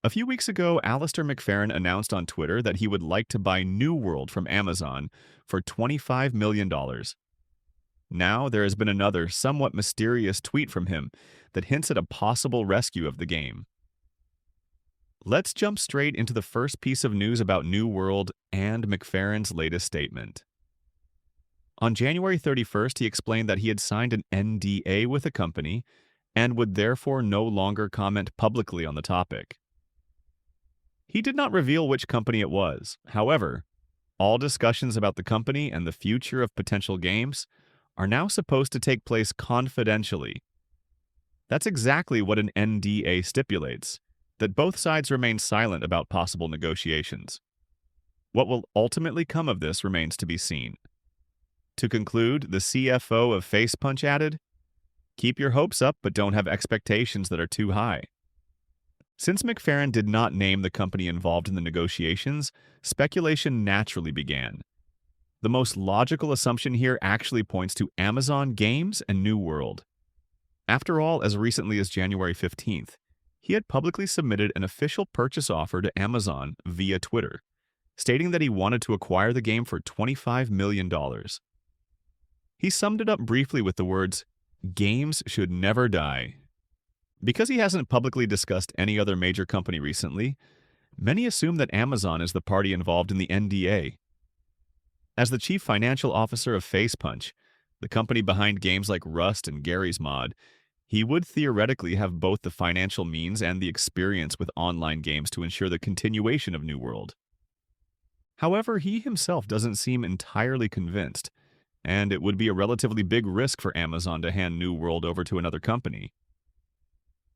A few weeks ago, Alistair McFerrin announced on Twitter that he would like to buy New World from Amazon for $25 million. Now, there has been another somewhat mysterious tweet from him that hints at a possible rescue of the game. Let's jump straight into the first piece of news about New World and McFerrin's latest statement. On January 31st, he explained that he had signed an NDA with a company and would therefore no longer comment publicly on the topic. He did not reveal which company it was. However, all discussions about the company and the future of potential games are now supposed to take place confidentially. That's exactly what an NDA stipulates, that both sides remain silent about possible negotiations. What will ultimately come of this remains to be seen. To conclude, the CFO of Facepunch added, "Keep your hopes up, but don't have expectations that are too high." Since McFerrin did not name the company involved in the negotiations, speculation naturally began. The most logical assumption here actually points to Amazon Games and New World. After all, as recently as January 15th, he had publicly submitted an official purchase offer to Amazon via Twitter, stating that he wanted to acquire the game for $25 million. He summed it up briefly with the words, "Games should never die." Because he hasn't publicly discussed any other major company recently, many assume that Amazon is the party involved in the NDA. As the chief financial officer of Facepunch, the company behind games like Rust and Garry's Mod, he would theoretically have both the financial means and the experience with online games to ensure the continuation of New World. However, he himself doesn't seem entirely convinced, and it would be a relatively big risk for Amazon to hand New World over to another company.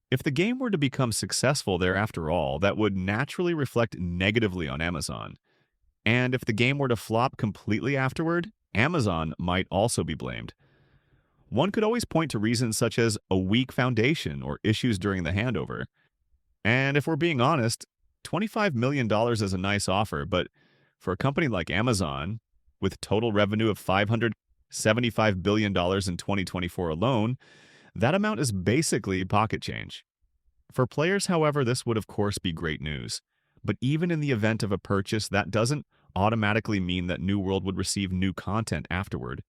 If the game were to become successful there after all, that would naturally reflect negatively on Amazon. And if the game were to flop completely afterward, Amazon might also be blamed. One could always point to reasons such as a weak foundation or issues during the handover. And if we're being honest, $25 million is a nice offer, but for a company like Amazon, with total revenue of $575 billion in 2024 alone, that amount is basically pocket change. For players, however, this would of course be great news. But even in the event of a purchase, that doesn't automatically mean that New World would receive new content afterward.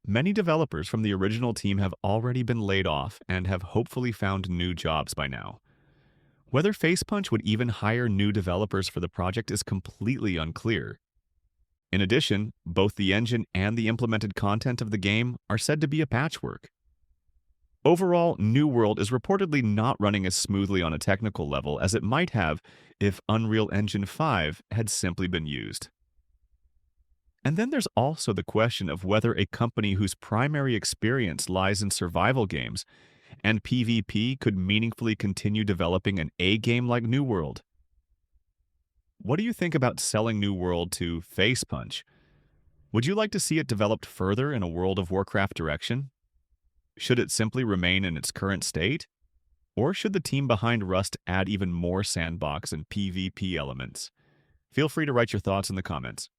Many developers from the original team have already been laid off and have hopefully found new jobs by now. Whether Facepunch would even hire new developers for the project is completely unclear. In addition, both the engine and the implemented content of the game are said to be a patchwork. Overall, New World is reportedly not running as smoothly on a technical level as it might have if Unreal Engine 5 had simply been used. And then there's also the question of whether a company whose primary experience lies in survival games and PvP could meaningfully continue developing an A game like New World. What do you think about selling New World to Facepunch? Would you like to see it developed further in a World of Warcraft direction? Should it simply remain in its current state? Or should the team behind Rust add even more sandbox and PvP elements? Feel free to write your thoughts in the comments.